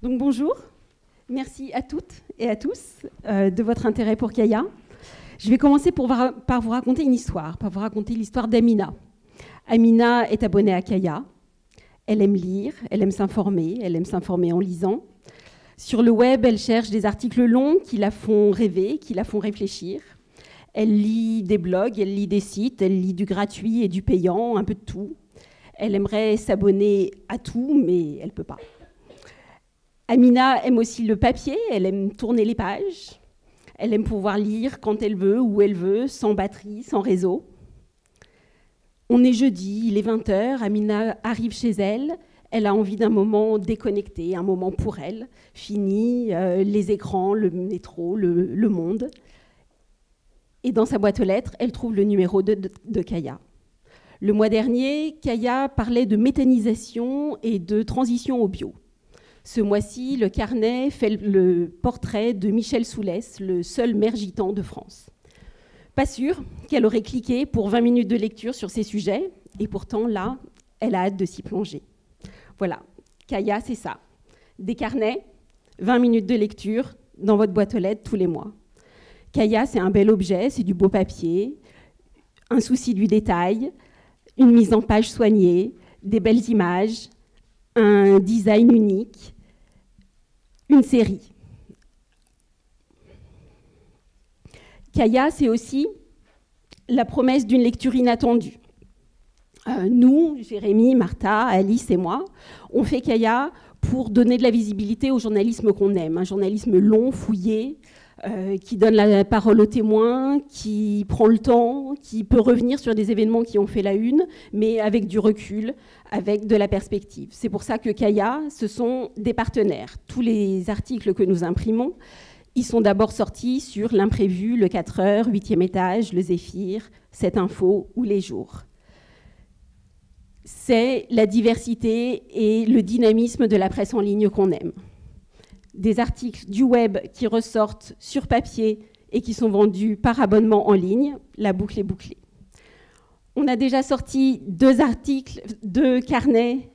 Donc bonjour, merci à toutes et à tous de votre intérêt pour Kaya. Je vais commencer par vous raconter une histoire, par vous raconter l'histoire d'Amina. Amina est abonnée à Kaya, elle aime lire, elle aime s'informer en lisant. Sur le web, elle cherche des articles longs qui la font rêver, qui la font réfléchir. Elle lit des blogs, elle lit des sites, elle lit du gratuit et du payant, un peu de tout. Elle aimerait s'abonner à tout, mais elle ne peut pas. Amina aime aussi le papier, elle aime tourner les pages. Elle aime pouvoir lire quand elle veut, où elle veut, sans batterie, sans réseau. On est jeudi, il est 20h, Amina arrive chez elle. Elle a envie d'un moment déconnecté, un moment pour elle. Fini, les écrans, le métro, le monde. Et dans sa boîte aux lettres, elle trouve le numéro de Kaya. Le mois dernier, Kaya parlait de méthanisation et de transition au bio. Ce mois-ci, le carnet fait le portrait de Michel Soulès, le seul maire gitan de France. Pas sûr qu'elle aurait cliqué pour 20 minutes de lecture sur ces sujets, et pourtant, là, elle a hâte de s'y plonger. Voilà, Kaya, c'est ça. Des carnets, 20 minutes de lecture dans votre boîte aux lettres tous les mois. Kaya, c'est un bel objet, c'est du beau papier, un souci du détail, une mise en page soignée, des belles images, un design unique, une série. Kaya, c'est aussi la promesse d'une lecture inattendue. Nous, Jérémy, Martha, Alice et moi, on fait Kaya pour donner de la visibilité au journalisme qu'on aime, un journalisme long, fouillé, qui donne la parole aux témoins, qui prend le temps, qui peut revenir sur des événements qui ont fait la une, mais avec du recul, avec de la perspective. C'est pour ça que Kaya, ce sont des partenaires. Tous les articles que nous imprimons, ils sont d'abord sortis sur l'Imprévu, le 4h, 8e étage, le Zéphyr, Cette Info ou Les Jours. C'est la diversité et le dynamisme de la presse en ligne qu'on aime. Des articles du web qui ressortent sur papier et qui sont vendus par abonnement en ligne, la boucle est bouclée. On a déjà sorti 2 articles, 2 carnets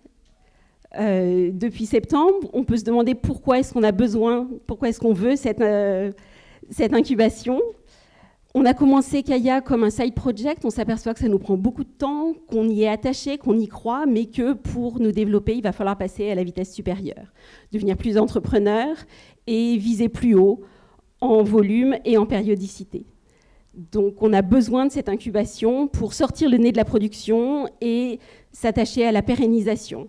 depuis septembre. On peut se demander pourquoi est-ce qu'on a besoin, pourquoi est-ce qu'on veut cette incubation. On a commencé Kaya comme un side project, on s'aperçoit que ça nous prend beaucoup de temps, qu'on y est attaché, qu'on y croit, mais que pour nous développer, il va falloir passer à la vitesse supérieure, devenir plus entrepreneur et viser plus haut en volume et en périodicité. Donc on a besoin de cette incubation pour sortir le nez de la production et s'attacher à la pérennisation.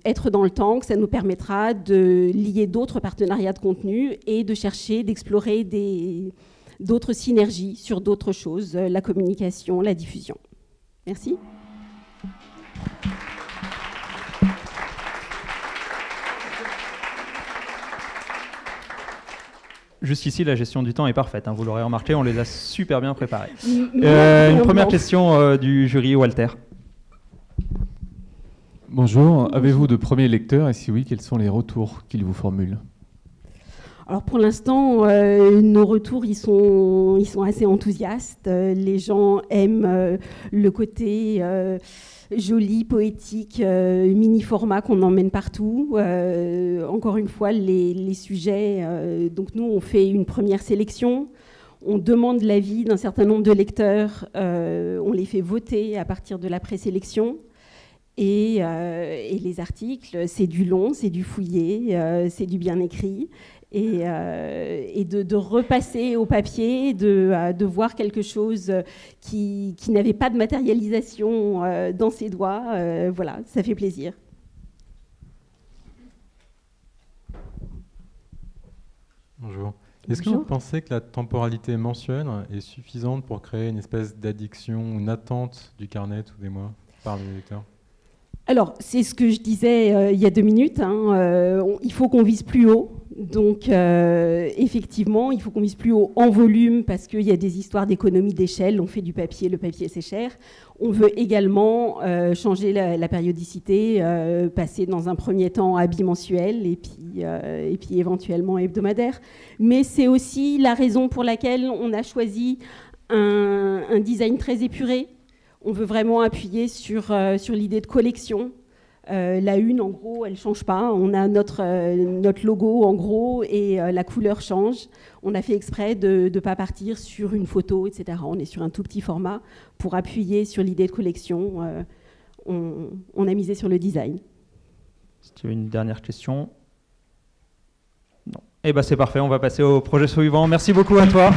Être dans le temps, que ça nous permettra de lier d'autres partenariats de contenu et de chercher, d'explorer d'autres synergies sur d'autres choses, la communication, la diffusion. Merci. Jusqu'ici, la gestion du temps est parfaite. Vous l'aurez remarqué, on les a super bien préparés. Une première question du jury, Walter. Bonjour, avez-vous de premiers lecteurs et si oui, quels sont les retours qu'ils vous formulent ? Alors pour l'instant, nos retours, ils sont assez enthousiastes. Les gens aiment le côté joli, poétique, mini-format qu'on emmène partout. Encore une fois, les sujets... donc nous, on fait une première sélection. On demande l'avis d'un certain nombre de lecteurs. On les fait voter à partir de la présélection. Et les articles, c'est du long, c'est du fouillé, c'est du bien écrit. Et de repasser au papier, de voir quelque chose qui n'avait pas de matérialisation dans ses doigts, voilà, ça fait plaisir. Bonjour. Est-ce que vous pensez que la temporalité mensuelle est suffisante pour créer une espèce d'addiction, une attente du carnet tous les mois par les lecteurs ? Alors, c'est ce que je disais il y a 2 minutes, il faut qu'on vise plus haut. Donc, effectivement, il faut qu'on vise plus haut en volume parce qu'il y a des histoires d'économie d'échelle. On fait du papier, le papier c'est cher. On veut également changer la périodicité, passer dans un premier temps à bimensuel et puis éventuellement hebdomadaire. Mais c'est aussi la raison pour laquelle on a choisi un design très épuré. On veut vraiment appuyer sur l'idée de collection. La une, en gros, elle ne change pas. On a notre logo, en gros, et la couleur change. On a fait exprès de ne pas partir sur une photo, etc. On est sur un tout petit format pour appuyer sur l'idée de collection. On a misé sur le design. Si tu as une dernière question. Non. Eh ben c'est parfait, on va passer au projet suivant. Merci beaucoup à toi.